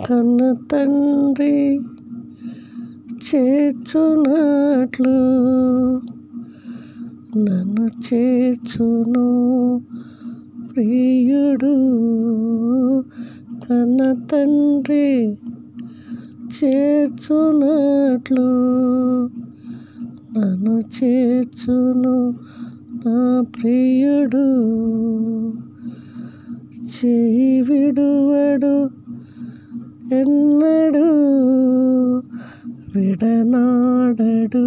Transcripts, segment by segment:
కన్న తండ్రి చేర్చునట్లు నన్ను చేర్చును ప్రియుడు. కన్న తండ్రి చేర్చునట్లు నన్ను చేర్చును నా ప్రియుడు. చేయి విడువడు ఎన్నడు, విడనాడడు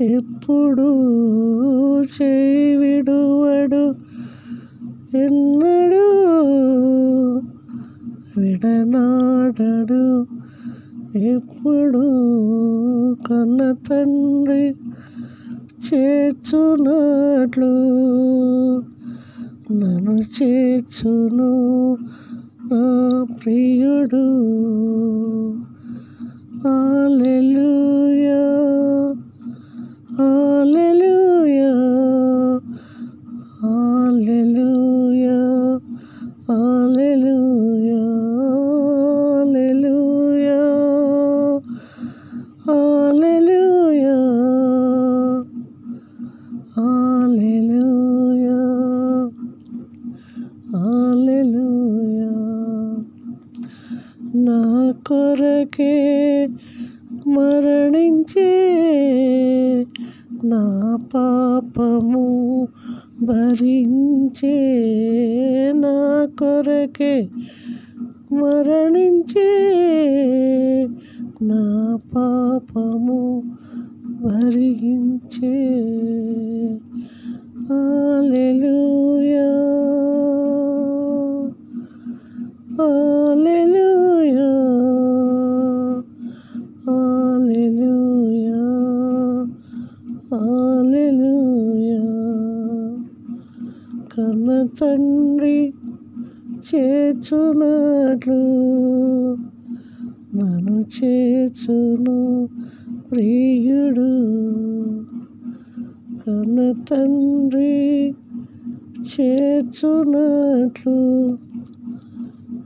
ఎప్పుడు. చేయి విడువడు ఎన్నడు, విడనాడడు ఎప్పుడు. కన్న తండ్రి చేర్చునట్లు నన్ను చేర్చును నా ప్రియుడు. హల్లెలూయా హల్లెలూయా హల్లెలూయా హల్లెలూయా హల్లెలూయా హల్లెలూయా హల్లెలూయా. నా కొరకే మరణించే, నా పాపము భరించే. నా కొరకే మరణించే, నా పాపము భరించే. హల్లెలూయా హల్లెలూయా హల్లెలూయా హల్లెలూయా. కన్న తండ్రి చేర్చునట్లు నన్ను చేర్చును ప్రియుడు. కన్న తండ్రి చేర్చునట్లు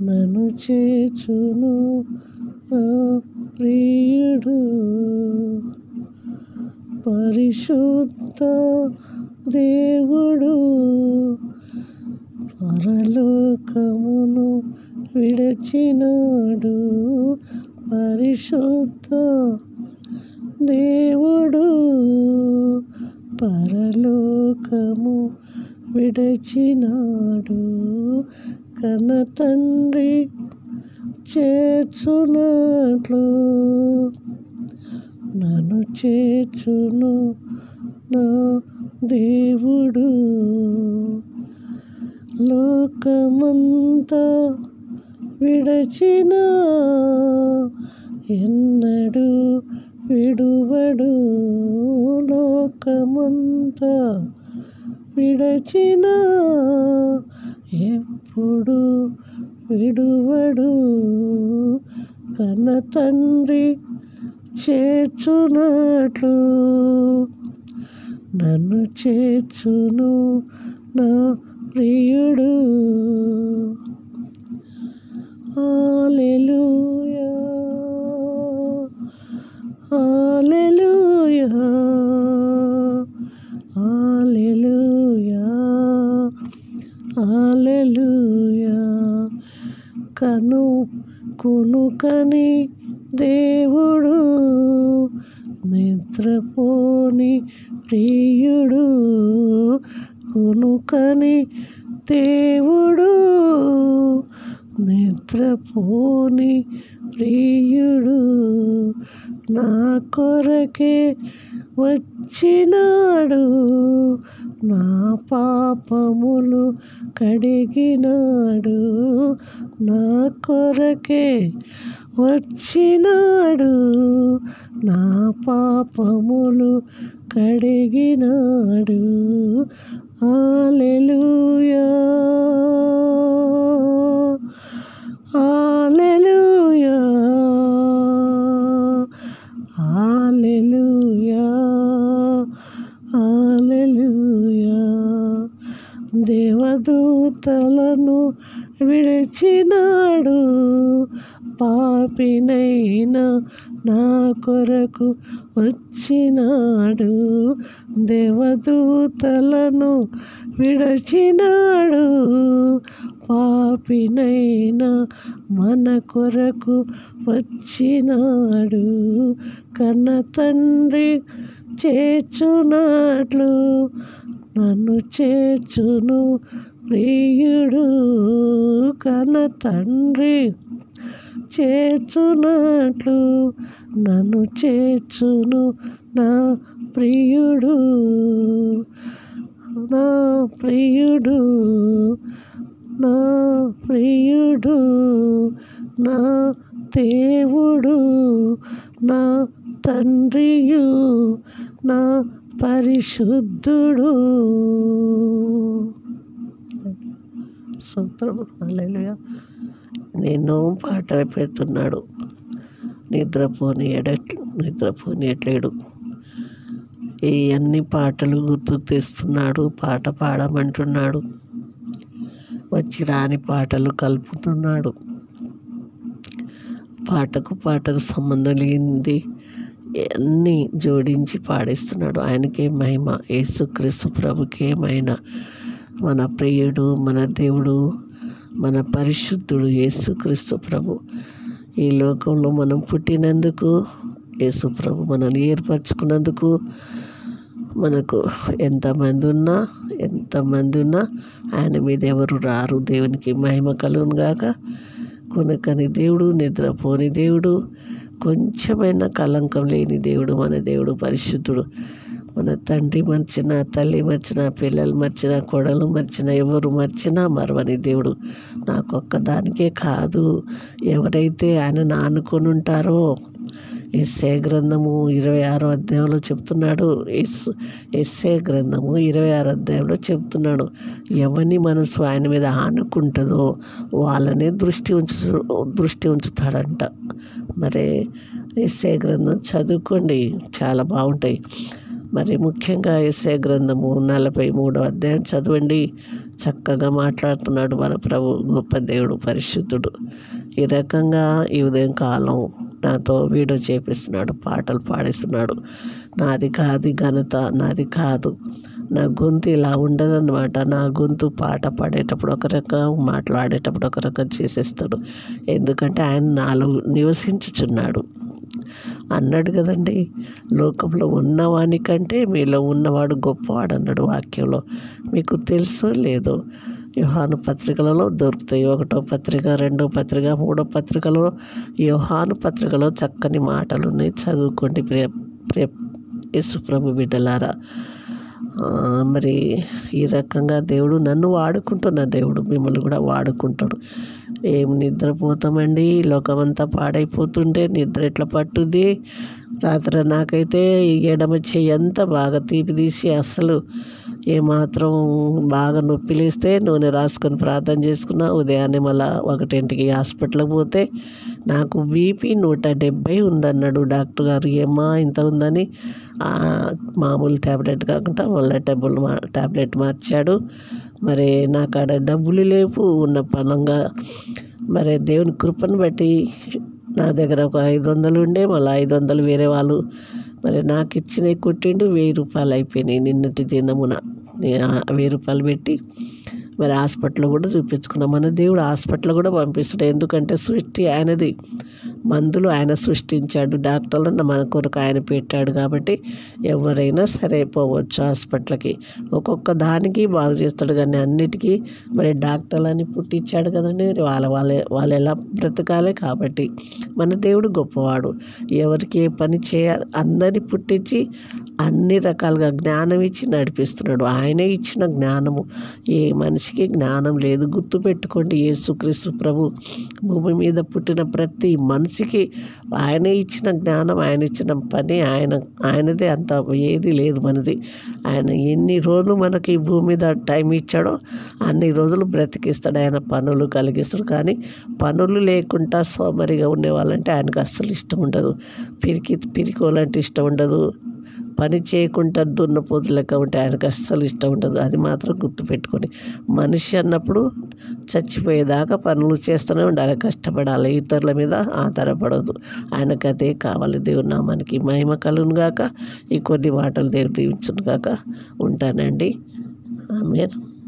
నన్ను చేర్చును నా ప్రియుడు. పరిశుద్ధ దేవుడు పరలోకమును విడచినాడు. పరిశుద్ధ దేవుడు పరలోకము విడచినాడు. కన్న తండ్రి చేర్చునట్లు నన్ను చేర్చును నా దేవుడు. లోకమంతా విడచిన ఎన్నడు విడువడు. లోకమంతా విడచిన ఎప్పుడు విడువడు. కన్న తండ్రి చేర్చునట్లు నన్ను చేర్చును నా ప్రియుడు. హల్లెలూయా హల్లెలూయా హల్లెలూయా హల్లెలూయా. కునుకని దేవుడు నిద్రపోని ప్రియుడు. కునుకని దేవుడు నిద్రపోని ప్రియుడు. నా కొరకే వచ్చినాడు, నా పాపములు కడిగినాడు. నా కొరకే వచ్చినాడు, నా పాపములు కడిగినాడు. హల్లెలూయా హల్లెలూయా హల్లెలూయా హల్లెలూయా. దేవదూతలను విడిచినాడు, పాపినైనా నా కొరకు వచ్చినాడు, దేవదూతలను విడచినాడు. పాపినైనా మన కొరకు వచ్చినాడు, కన్న తండ్రి చేర్చునట్లు నన్ను చేర్చును ప్రియుడు. కన్న తండ్రి చేర్చునట్లు నన్ను చేర్చును నా ప్రియుడు, నా ప్రియుడు, నా ప్రియుడు, నా దేవుడు, నా తండ్రియు, నా పరిశుద్ధుడు. స్తోత్రం. హల్లెలూయా. నేను పాటలు పెడుతున్నాడు, నిద్రపోనీయట్లేడు. ఈ అన్ని పాటలు గుర్తుకు తెస్తున్నాడు, పాట పాడమంటున్నాడు, వచ్చి రాని పాటలు కలుపుతున్నాడు. పాటకు సంబంధం లేనిది అన్నీ జోడించి పాడిస్తున్నాడు. ఆయనకే మహిమ, యేసుక్రీస్తు ప్రభుకే మహిమ. మన ప్రియుడు, మన దేవుడు, మన పరిశుద్ధుడు యేసుక్రీస్తు ప్రభు. ఈ లోకంలో మనం పుట్టినందుకు, యేసు ప్రభు మనల్ని ఏర్పరచుకున్నందుకు, మనకు ఎంతమంది ఉన్నా ఆయన మీద ఎవరు రారు. దేవునికి మహిమ కలుగును గాక. కొనకని దేవుడు, నిద్రపోని దేవుడు, కొంచెమైనా కలంకం లేని దేవుడు మన దేవుడు పరిశుద్ధుడు. మన తండ్రి మర్చినా, తల్లి మర్చినా, పిల్లలు మర్చినా, కోడలు మర్చినా, ఎవరు మర్చినా మరవని దేవుడు. నాకొక్కదానికే కాదు, ఎవరైతే ఆయనను ఆనుకొని ఉంటారో. యెషయా గ్రంథము 26వ అధ్యాయంలో చెప్తున్నాడు. యెషయా గ్రంథము 26వ అధ్యాయంలో చెప్తున్నాడు, ఎవరిని మనసు ఆయన మీద ఆనుకుంటుందో వాళ్ళనే దృష్టి ఉంచుతాడంట. మరి యెషయా గ్రంథం చదువుకోండి, చాలా బాగుంటాయి. మరి ముఖ్యంగా యెషయా గ్రంథము 43వ అధ్యాయం చదవండి. చక్కగా మాట్లాడుతున్నాడు మన ప్రభు, గొప్ప దేవుడు, పరిశుద్ధుడు. ఈ రకంగా ఈ ఉదయం కాలం నాతో వీడియో చేపిస్తున్నాడు, పాటలు పాడిస్తున్నాడు. నాది కాదు ఘనత, నాది కాదు. నా గొంతు ఇలా ఉండదన్నమాట. నా గొంతు పాట పాడేటప్పుడు ఒక రకం, మాట్లాడేటప్పుడు ఒక రకం చేసేస్తాడు. ఎందుకంటే ఆయన నాలో నివసించుచున్నాడు అన్నాడు కదండి. లోకంలో ఉన్నవానికంటే మీలో ఉన్నవాడు గొప్పవాడు అన్నాడు వాక్యంలో. మీకు తెలుసో లేదో, యోహాను పత్రికలలో దొరుకుతాయి. 1వ పత్రిక, 2వ పత్రిక, 3వ పత్రికలో, యోహాను పత్రికలో చక్కని మాటలు ఉన్నాయి. చదువుకోండి ప్రియ యేసు ప్రభు బిడ్డలారా. మరి ఈ రకంగా దేవుడు నన్ను వాడుకుంటున్న దేవుడు మిమ్మల్ని కూడా వాడుకుంటాడు. ఏం నిద్రపోతామండి, లోకమంతా పాడైపోతుంటే నిద్ర ఎట్లా పట్టుద్ది. రాత్రి నాకైతే ఈ ఎడమ చెయ్యి అంతా బాగా తీపి తీసి అసలు ఏమాత్రం బాగా నొప్పి లేస్తే నూనె రాసుకొని ప్రార్థన చేసుకున్నా. ఉదయాన్నే మళ్ళీ 1ంటికి హాస్పిటల్కి పోతే నాకు బీపీ 170 ఉందన్నాడు డాక్టర్ గారు. ఏమా ఇంత ఉందని మామూలు ట్యాబ్లెట్ కాకుండా మళ్ళీ ట్యాబ్లెట్ మార్చాడు. మరి నాకు ఆడ డబ్బులు లేవు ఉన్న పనంగా. మరి దేవుని కృపను బట్టి నా దగ్గర ఒక 500 ఉండే, మళ్ళీ 500 వేరే వాళ్ళు మరి నాకు ఇచ్చినవి కొట్టిండు. 1000 రూపాయలు అయిపోయినాయి నిన్నటి దినమున. 1000 రూపాయలు పెట్టి మరి హాస్పిటల్ కూడా చూపించుకున్నాం. మన దేవుడు హాస్పిటల్ కూడా పంపిస్తాడు. ఎందుకంటే సృష్టి ఆయనది, మందులు ఆయన సృష్టించాడు, డాక్టర్లను మన కొరకు ఆయన పెట్టాడు. కాబట్టి ఎవరైనా సరే పోవచ్చు హాస్పిటల్కి. ఒక్కొక్క దానికి బాగు చేస్తాడు, కానీ అన్నిటికీ మరి డాక్టర్లని పుట్టించాడు కదండి. వాళ్ళు ఎలా బ్రతకాలి. కాబట్టి మన దేవుడు గొప్పవాడు. ఎవరికి ఏ పని చేయాలి అందరినీ పుట్టించి అన్ని రకాలుగా జ్ఞానం ఇచ్చి నడిపిస్తున్నాడు. ఆయనే ఇచ్చిన జ్ఞానము. ఏ మనిషికి జ్ఞానం లేదు. గుర్తుపెట్టుకోండి, యేసుక్రీస్తు ప్రభు భూమి మీద పుట్టిన ప్రతి మనిషికి ఆయనే ఇచ్చిన జ్ఞానం, ఆయన ఇచ్చిన పని ఆయనదే. అంత ఏది లేదు మనది. ఆయన ఎన్ని రోజులు మనకి ఈ భూమి మీద టైం ఇచ్చాడో అన్ని రోజులు బ్రతికిస్తాడు. ఆయన పనులు కలిగిస్తాడు. కానీ పనులు లేకుండా సోమరిగా ఉండేవాళ్ళంటే ఆయనకు అస్సలు ఇష్టం ఉండదు. పిరికోలంటే ఇష్టం ఉండదు. పని చేయకుండా దున్నపోతు లెక్క ఉంటే ఆయనకు అస్సలు ఇష్టం ఉండదు. అది మాత్రం గుర్తుపెట్టుకొని, మనిషి అన్నప్పుడు చచ్చిపోయేదాకా పనులు చేస్తూనే ఉండాలి, కష్టపడాలి, ఇతరుల మీద ఆధారపడవద్దు. ఆయనకు అదే కావాలి. దేవుని నామానికి మహిమ కలుగును గాక. ఈ కొద్ది మాటలు దేవుడు దీవించును గాక. ఉంటానండి. ఆమేన్.